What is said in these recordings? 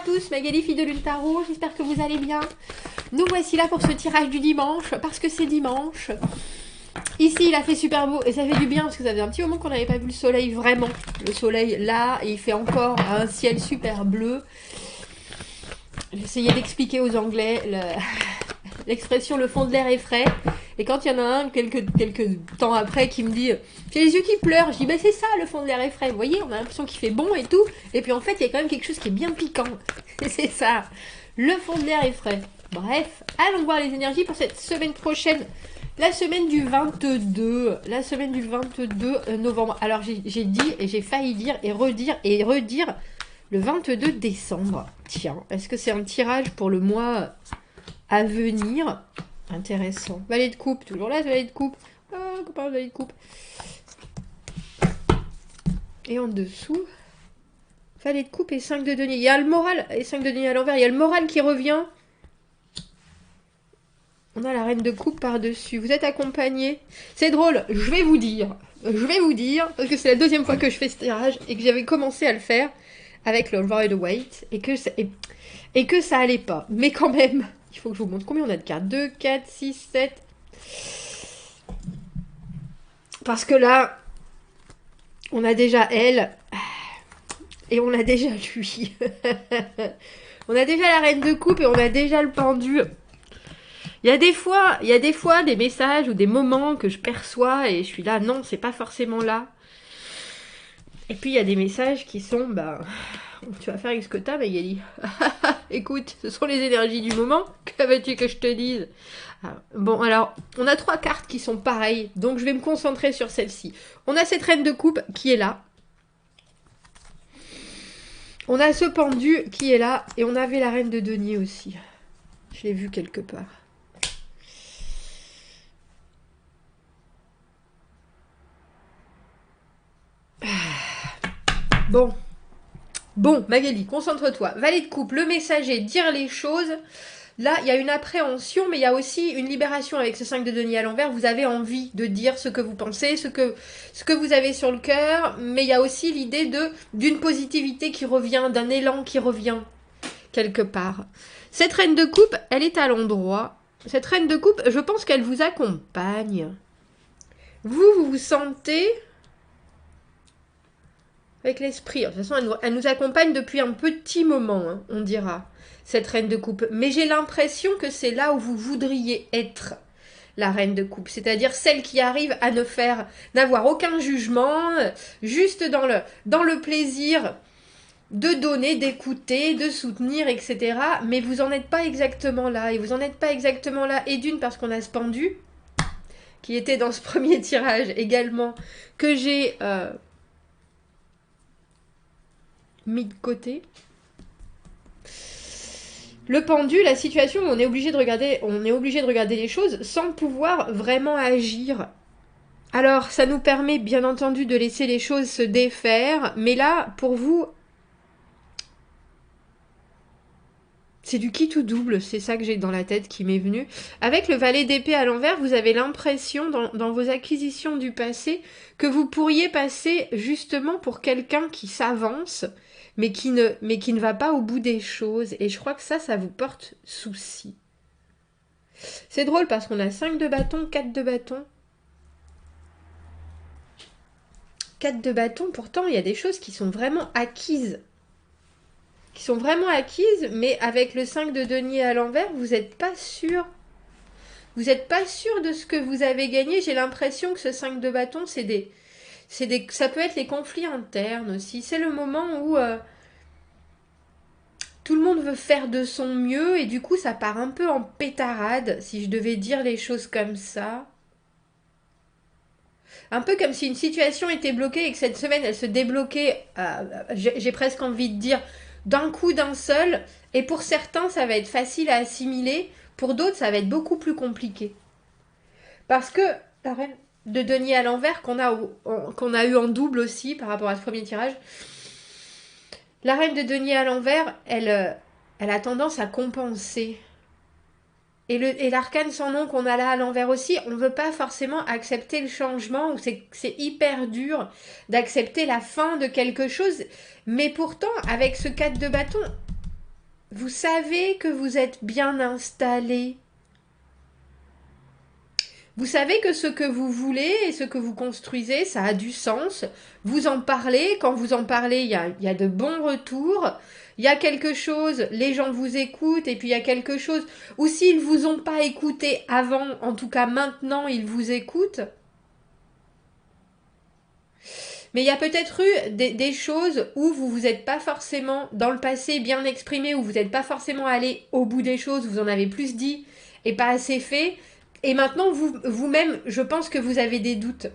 tous, Magali Fille de Lune Tarot, j'espère que vous allez bien. Nous voici là pour ce tirage du dimanche, parce que c'est dimanche. Ici il a fait super beau et ça fait du bien parce que ça faisait un petit moment qu'on n'avait pas vu le soleil vraiment. Le soleil là, il fait encore un ciel super bleu. J'essayais d'expliquer aux Anglais l'expression le fond de l'air est frais. Et quand il y en a un, quelques temps après, qui me dit « J'ai les yeux qui pleurent », je dis « c'est ça, le fond de l'air est frais. Vous voyez, on a l'impression qu'il fait bon et tout. Et puis en fait, il y a quand même quelque chose qui est bien piquant. C'est ça. Le fond de l'air est frais. » Bref, allons voir les énergies pour cette semaine prochaine. La semaine du 22. La semaine du 22 novembre. Alors, j'ai dit et j'ai failli dire et redire le 22 décembre. Tiens, est-ce que c'est un tirage pour le mois à venir? Intéressant. Valet de coupe, toujours là, valet de coupe. Ah, copain, valet de coupe. Et en dessous, valet de coupe et 5 de denier. Il y a le moral, et 5 de denier à l'envers, il y a le moral qui revient. On a la reine de coupe par-dessus. Vous êtes accompagné. C'est drôle, je vais vous dire, parce que c'est la deuxième fois que je fais ce tirage, et que j'avais commencé à le faire avec le Rider-Waite, et que ça allait pas. Mais quand même... Il faut que je vous montre combien on a de cartes. 2, 4, 6, 7. Parce que là, on a déjà elle. Et on a déjà lui. On a déjà la reine de coupe et on a déjà le pendu. Il y a des fois des messages ou des moments que je perçois et je suis là, non, c'est pas forcément là. Et puis il y a des messages qui sont, tu vas faire avec ce que t'as, Magali. Écoute, ce sont les énergies du moment. Que veux-tu que je te dise? Bon, alors, on a 3 cartes qui sont pareilles, donc je vais me concentrer sur celle-ci. On a cette reine de coupe qui est là. On a ce pendu qui est là, et on avait la reine de denier aussi. Je l'ai vu quelque part. Bon, Magali, concentre-toi. Valet de coupe, le messager, dire les choses. Là, il y a une appréhension, mais il y a aussi une libération avec ce 5 de denier à l'envers. Vous avez envie de dire ce que vous pensez, ce que vous avez sur le cœur, mais il y a aussi l'idée d'une positivité qui revient, d'un élan qui revient quelque part. Cette reine de coupe, elle est à l'endroit. Cette reine de coupe, je pense qu'elle vous accompagne. Vous vous sentez... avec l'esprit. De toute façon, elle nous accompagne depuis un petit moment, hein, on dira, cette reine de coupe. Mais j'ai l'impression que c'est là où vous voudriez être, la reine de coupe. C'est-à-dire celle qui arrive à n'avoir aucun jugement, juste dans le plaisir de donner, d'écouter, de soutenir, etc. Mais vous n'en êtes pas exactement là. Et vous n'en êtes pas exactement là. Et d'une, parce qu'on a ce pendu, qui était dans ce premier tirage également, que j'ai... mis de côté. Le pendu, la situation où on est obligé de regarder les choses sans pouvoir vraiment agir. Alors, ça nous permet bien entendu de laisser les choses se défaire, mais là, pour vous, c'est du quitte ou double, c'est ça que j'ai dans la tête qui m'est venu. Avec le valet d'épée à l'envers, vous avez l'impression, dans vos acquisitions du passé, que vous pourriez passer justement pour quelqu'un qui s'avance, mais qui ne va pas au bout des choses. Et je crois que ça vous porte souci. C'est drôle parce qu'on a 5 de bâton, 4 de bâton. 4 de bâton, pourtant, il y a des choses qui sont vraiment acquises. Mais avec le 5 de denier à l'envers, vous n'êtes pas sûr. Vous n'êtes pas sûr de ce que vous avez gagné. J'ai l'impression que ce 5 de bâton, ça peut être les conflits internes aussi. C'est le moment où tout le monde veut faire de son mieux et du coup, ça part un peu en pétarade, si je devais dire les choses comme ça. Un peu comme si une situation était bloquée et que cette semaine, elle se débloquait, j'ai presque envie de dire, d'un coup, d'un seul. Et pour certains, ça va être facile à assimiler. Pour d'autres, ça va être beaucoup plus compliqué. Parce que la reine de denier à l'envers, qu'on a eu en double aussi par rapport à ce premier tirage, la reine de denier à l'envers, elle a tendance à compenser. Et l'arcane sans nom qu'on a là à l'envers aussi, on ne veut pas forcément accepter le changement, ou c'est hyper dur d'accepter la fin de quelque chose. Mais pourtant, avec ce 4 de bâton, Vous savez que vous êtes bien installé. Vous savez que ce que vous voulez et ce que vous construisez, ça a du sens. Vous en parlez. Quand vous en parlez, il y a de bons retours. Il y a quelque chose, les gens vous écoutent, et puis il y a quelque chose, ou s'ils vous ont pas écouté avant, en tout cas maintenant, ils vous écoutent. Mais il y a peut-être eu des choses où vous vous êtes pas forcément, dans le passé, bien exprimé, où vous n'êtes pas forcément allé au bout des choses, vous en avez plus dit et pas assez fait. Et maintenant, vous-même, je pense que vous avez des doutes.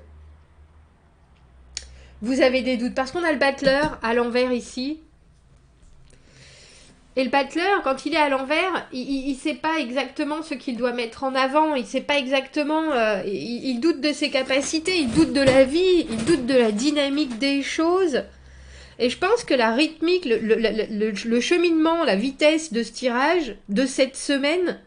Vous avez des doutes. Parce qu'on a le battleur à l'envers ici. Et le battleur, quand il est à l'envers, il sait pas exactement ce qu'il doit mettre en avant. Il sait pas exactement. Il doute de ses capacités, il doute de la vie, il doute de la dynamique des choses. Et je pense que la rythmique, le cheminement, la vitesse de ce tirage, de cette semaine,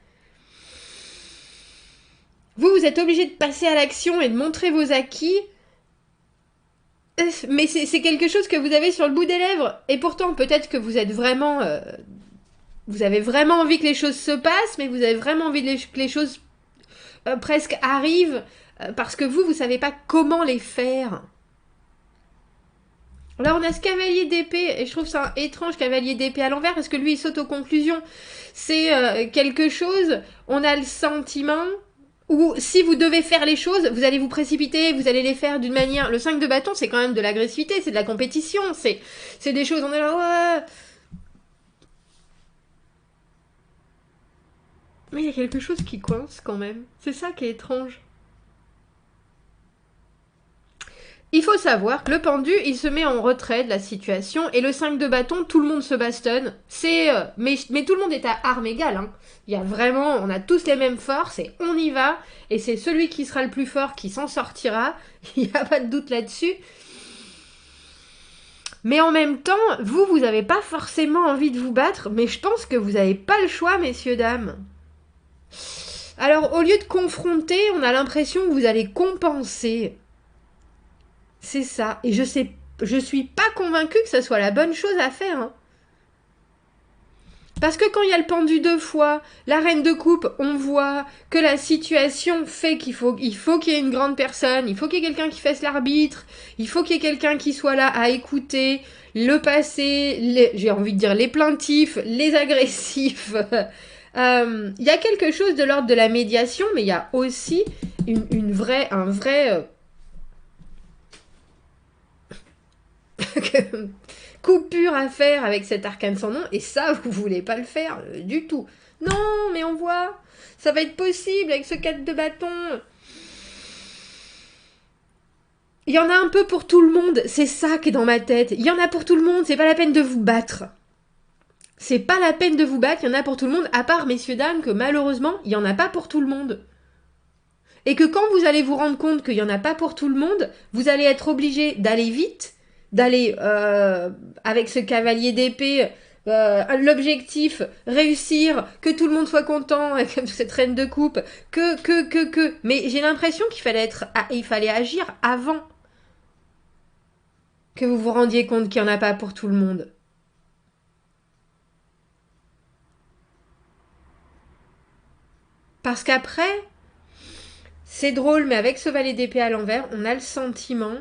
vous êtes obligé de passer à l'action et de montrer vos acquis. Mais c'est quelque chose que vous avez sur le bout des lèvres. Et pourtant, peut-être que vous êtes vraiment... vous avez vraiment envie que les choses se passent, mais vous avez vraiment envie que les choses presque arrivent, parce que vous savez pas comment les faire. Là, on a ce cavalier d'épée, et je trouve ça étrange, cavalier d'épée à l'envers, parce que lui, il saute aux conclusions. C'est quelque chose, on a le sentiment... Ou si vous devez faire les choses, vous allez vous précipiter, vous allez les faire d'une manière... Le 5 de bâton, c'est quand même de l'agressivité, c'est de la compétition, c'est des choses, on est là, ouais... Mais il y a quelque chose qui coince quand même. C'est ça qui est étrange. Il faut savoir que le pendu, il se met en retrait de la situation, et le 5 de bâton, tout le monde se bastonne. Mais tout le monde est à armes égales. Hein. Il y a vraiment, on a tous les mêmes forces, et on y va, et c'est celui qui sera le plus fort qui s'en sortira. Il n'y a pas de doute là-dessus. Mais en même temps, vous n'avez pas forcément envie de vous battre, mais je pense que vous n'avez pas le choix, messieurs, dames. Alors, au lieu de confronter, on a l'impression que vous allez compenser. C'est ça. Et je suis pas convaincue que ce soit la bonne chose à faire. Hein. Parce que quand il y a le pendu 2 fois, la reine de coupe, on voit que la situation fait qu'il faut qu'il y ait une grande personne, il faut qu'il y ait quelqu'un qui fasse l'arbitre, il faut qu'il y ait quelqu'un qui soit là à écouter le passé, j'ai envie de dire les plaintifs, les agressifs. Il y a quelque chose de l'ordre de la médiation, mais il y a aussi un vrai coupure à faire avec cet arcane sans nom, et ça, vous voulez pas le faire du tout. Non, mais on voit, ça va être possible avec ce 4 de bâton. Il y en a un peu pour tout le monde, c'est ça qui est dans ma tête. Il y en a pour tout le monde, c'est pas la peine de vous battre. C'est pas la peine de vous battre, il y en a pour tout le monde, à part, messieurs, dames, que malheureusement, il y en a pas pour tout le monde. Et que quand vous allez vous rendre compte qu'il y en a pas pour tout le monde, vous allez être obligé d'aller vite, d'aller avec ce cavalier d'épée, l'objectif, réussir, que tout le monde soit content, avec cette reine de coupe, que. Mais j'ai l'impression qu'il fallait agir avant que vous vous rendiez compte qu'il n'y en a pas pour tout le monde. Parce qu'après, c'est drôle, mais avec ce valet d'épée à l'envers, on a le sentiment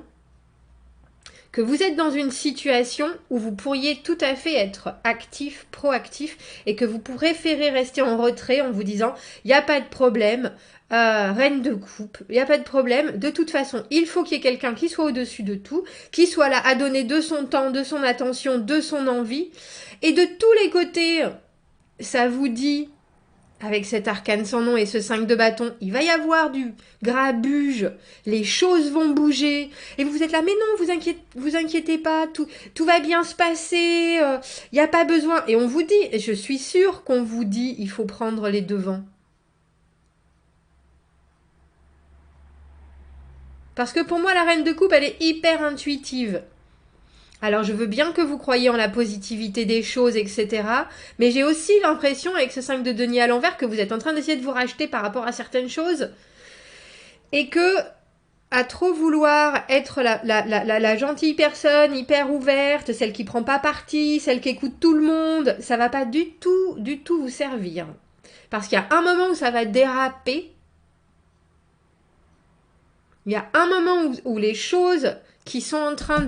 que vous êtes dans une situation où vous pourriez tout à fait être actif, proactif, et que vous préférez rester en retrait en vous disant « il n'y a pas de problème, reine de coupe, il n'y a pas de problème, de toute façon, il faut qu'il y ait quelqu'un qui soit au-dessus de tout, qui soit là à donner de son temps, de son attention, de son envie, et de tous les côtés, ça vous dit... » Avec cet arcane sans nom et ce 5 de bâton, il va y avoir du grabuge, les choses vont bouger, et vous êtes là, mais non, vous inquiétez pas, tout va bien se passer, il n'y a pas besoin. Et on vous dit, et je suis sûre qu'on vous dit, il faut prendre les devants. Parce que pour moi, la reine de coupe, elle est hyper intuitive. Alors je veux bien que vous croyiez en la positivité des choses, etc. Mais j'ai aussi l'impression, avec ce 5 de denier à l'envers, que vous êtes en train d'essayer de vous racheter par rapport à certaines choses. Et que à trop vouloir être la gentille personne, hyper ouverte, celle qui prend pas parti, celle qui écoute tout le monde, ça va pas du tout vous servir. Parce qu'il y a un moment où ça va déraper. Il y a un moment où les choses qui sont en train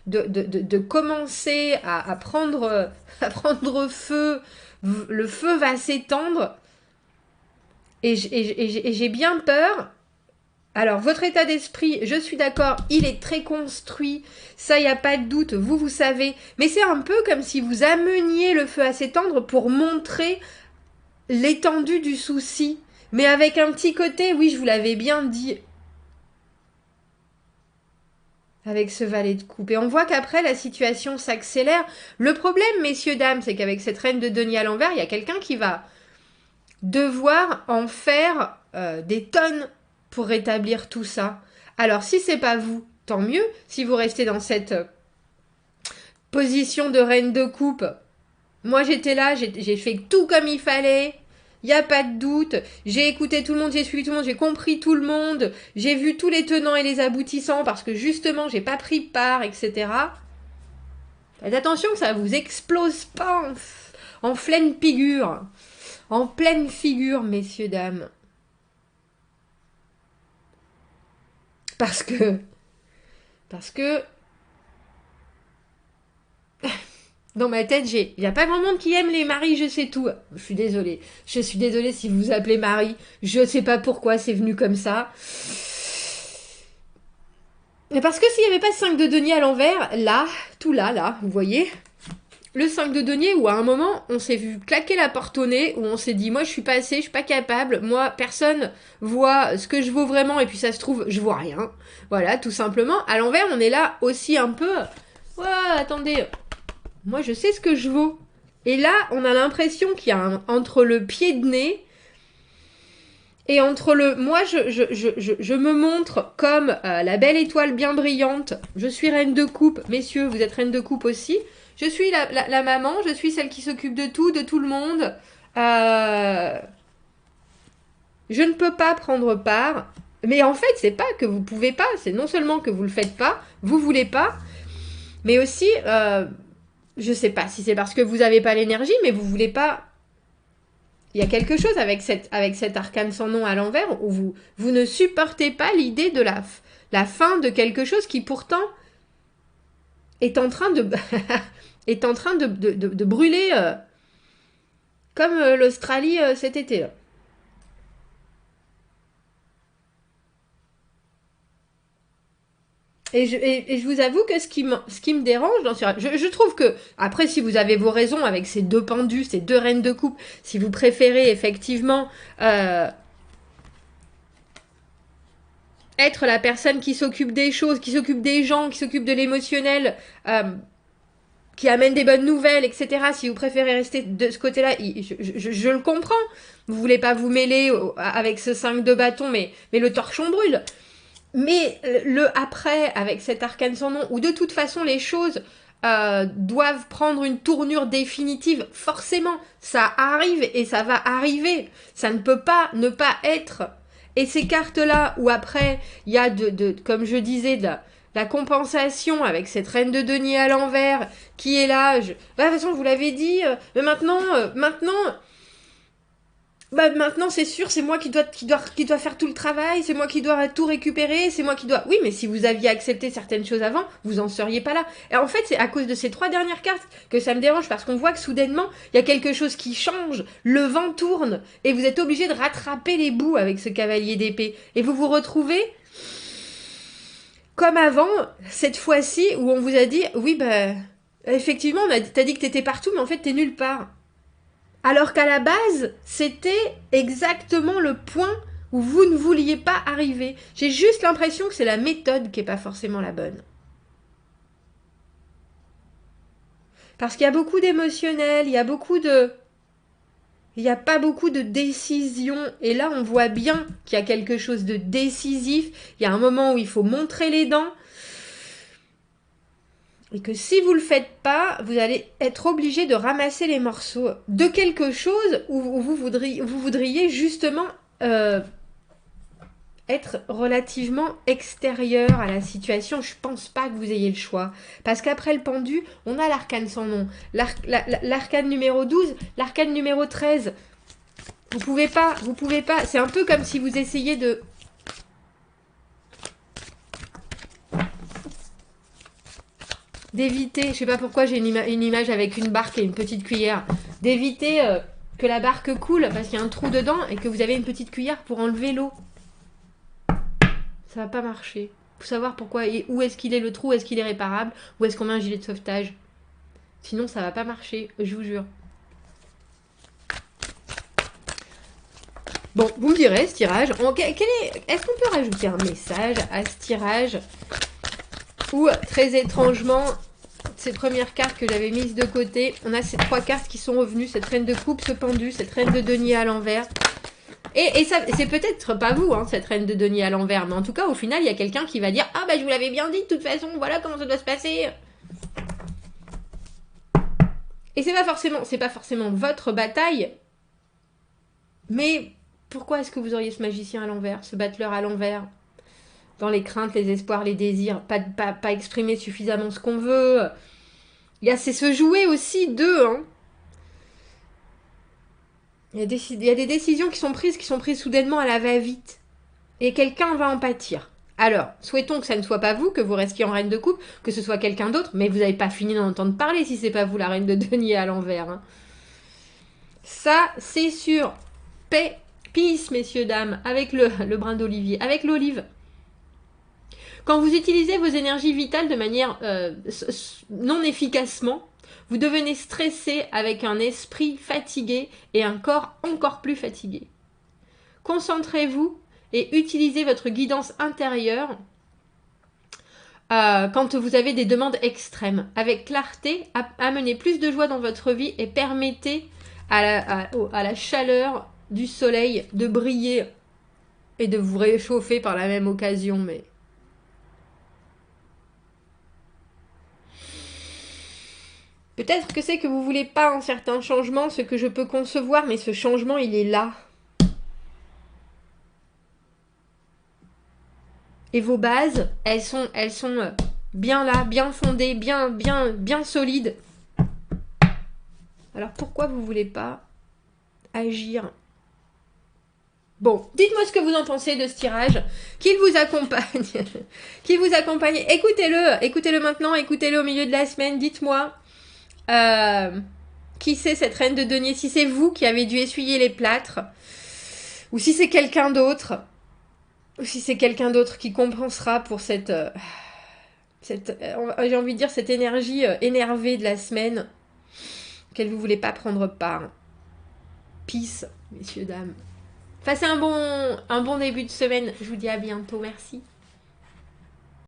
de commencer à prendre feu, le feu va s'étendre. Et j'ai bien peur. Alors, votre état d'esprit, je suis d'accord, il est très construit, ça, il n'y a pas de doute, vous savez. Mais c'est un peu comme si vous ameniez le feu à s'étendre pour montrer l'étendue du souci. Mais avec un petit côté, oui, je vous l'avais bien dit, avec ce valet de coupe. Et on voit qu'après, la situation s'accélère. Le problème, messieurs, dames, c'est qu'avec cette reine de denier à l'envers, il y a quelqu'un qui va devoir en faire des tonnes pour rétablir tout ça. Alors, si c'est pas vous, tant mieux. Si vous restez dans cette position de reine de coupe, moi j'étais là, j'ai fait tout comme il fallait. Il n'y a pas de doute. J'ai écouté tout le monde, j'ai suivi tout le monde, j'ai compris tout le monde. J'ai vu tous les tenants et les aboutissants parce que justement, j'ai pas pris part, etc. Faites attention que ça vous explose pas en pleine figure. En pleine figure, messieurs, dames. Parce que dans ma tête, il n'y a pas grand monde qui aime les maris, je sais tout. Je suis désolée. Je suis désolée si vous vous appelez Marie. Je ne sais pas pourquoi c'est venu comme ça. Mais parce que s'il n'y avait pas 5 de denier à l'envers, là, tout là, vous voyez, le 5 de denier où à un moment, on s'est vu claquer la porte au nez, où on s'est dit, moi je suis pas assez, je suis pas capable, moi personne voit ce que je vaux vraiment, et puis ça se trouve, je vois rien. Voilà, tout simplement. À l'envers, on est là aussi un peu, ouais, attendez, moi je sais ce que je vaux. Et là, on a l'impression qu'il y a entre le pied de nez et entre le... Moi, je me montre comme la belle étoile bien brillante. Je suis reine de coupe. Messieurs, vous êtes reine de coupe aussi. Je suis la maman. Je suis celle qui s'occupe de tout le monde. Je ne peux pas prendre part. Mais en fait, c'est pas que vous pouvez pas. C'est non seulement que vous le faites pas, vous voulez pas, mais aussi... je sais pas si c'est parce que vous n'avez pas l'énergie, mais vous voulez pas... Il y a quelque chose avec cet arcane sans nom à l'envers où vous ne supportez pas l'idée de la fin de quelque chose qui pourtant est en train de est en train de brûler comme l'Australie cet été. Là. Et je vous avoue que ce qui me dérange dans je trouve que, après, si vous avez vos raisons avec ces deux pendus, ces deux reines de coupe, si vous préférez effectivement être la personne qui s'occupe des choses, qui s'occupe des gens, qui s'occupe de l'émotionnel, qui amène des bonnes nouvelles, etc. Si vous préférez rester de ce côté-là, je le comprends. Vous voulez pas vous mêler avec ce 5 de bâton, mais le torchon brûle. Mais le après, avec cet arcane sans nom, où de toute façon les choses doivent prendre une tournure définitive, forcément, ça arrive et ça va arriver. Ça ne peut pas ne pas être. Et ces cartes-là, où après, il y a, comme je disais, de la compensation avec cette reine de denier à l'envers, qui est là. De toute façon, vous l'avez dit, mais maintenant... maintenant c'est sûr, c'est moi qui dois faire tout le travail, c'est moi qui dois tout récupérer, c'est moi qui dois... Oui, mais si vous aviez accepté certaines choses avant, vous en seriez pas là. Et en fait, c'est à cause de ces 3 dernières cartes que ça me dérange, parce qu'on voit que soudainement, il y a quelque chose qui change, le vent tourne, et vous êtes obligé de rattraper les bouts avec ce cavalier d'épée. Et vous vous retrouvez comme avant, cette fois-ci, où on vous a dit, oui, effectivement, t'as dit que t'étais partout, mais en fait, t'es nulle part. Alors qu'à la base, c'était exactement le point où vous ne vouliez pas arriver. J'ai juste l'impression que c'est la méthode qui n'est pas forcément la bonne. Parce qu'il y a beaucoup d'émotionnel, il y a pas beaucoup de décision. Et là, on voit bien qu'il y a quelque chose de décisif. Il y a un moment où il faut montrer les dents. Et que si vous ne le faites pas, vous allez être obligé de ramasser les morceaux de quelque chose où vous voudriez justement être relativement extérieur à la situation. Je pense pas que vous ayez le choix. Parce qu'après le pendu, on a l'arcane sans nom. L'arcane numéro 12, l'arcane numéro 13. Vous pouvez pas. C'est un peu comme si vous essayez de... d'éviter, je sais pas pourquoi j'ai une image avec une barque et une petite cuillère, d'éviter que la barque coule parce qu'il y a un trou dedans et que vous avez une petite cuillère pour enlever l'eau. Ça va pas marcher. Faut savoir pourquoi et où est-ce qu'il est le trou, est-ce qu'il est réparable, ou est-ce qu'on met un gilet de sauvetage. Sinon ça va pas marcher, je vous jure. Bon, vous me direz ce tirage. Est-ce qu'on peut rajouter un message à ce tirage? Ou très étrangement, ces premières cartes que j'avais mises de côté, on a ces 3 cartes qui sont revenues, cette reine de coupe, ce pendu, cette reine de denier à l'envers. Et ça, c'est peut-être pas vous, hein, cette reine de denier à l'envers, mais en tout cas, au final, il y a quelqu'un qui va dire « Ah bah je vous l'avais bien dit, de toute façon, voilà comment ça doit se passer !» Et c'est pas forcément votre bataille, mais pourquoi est-ce que vous auriez ce magicien à l'envers, ce battleur à l'envers? Dans les craintes, les espoirs, les désirs, pas exprimer suffisamment ce qu'on veut. C'est se jouer aussi d'eux, hein. Il y a des décisions qui sont prises soudainement à la va-vite. Et quelqu'un va en pâtir. Alors, souhaitons que ça ne soit pas vous, que vous restiez en reine de coupe, que ce soit quelqu'un d'autre, mais vous n'avez pas fini d'en entendre parler si c'est pas vous la reine de denier à l'envers. Hein. Ça, c'est sûr. Paix, peace, messieurs, dames, avec le brin d'olivier, avec l'olive. Quand vous utilisez vos énergies vitales de manière non efficacement, vous devenez stressé avec un esprit fatigué et un corps encore plus fatigué. Concentrez-vous et utilisez votre guidance intérieure quand vous avez des demandes extrêmes. Avec clarté, amenez plus de joie dans votre vie et permettez à la chaleur du soleil de briller et de vous réchauffer par la même occasion. Mais peut-être que c'est que vous voulez pas un certain changement, ce que je peux concevoir, mais ce changement, il est là. Et vos bases, elles sont bien là, bien fondées, bien solides. Alors pourquoi vous voulez pas agir? Bon, dites-moi ce que vous en pensez de ce tirage, qu'il vous accompagne, qu'il vous accompagne. Écoutez-le maintenant, écoutez-le au milieu de la semaine. Dites-moi qui c'est cette reine de denier, si c'est vous qui avez dû essuyer les plâtres, ou si c'est quelqu'un d'autre. Ou si c'est quelqu'un d'autre qui compensera pour cette j'ai envie de dire, cette énergie énervée de la semaine, auquel vous voulez pas prendre part. Peace, messieurs, dames. Passez un bon début de semaine. Je vous dis à bientôt. Merci.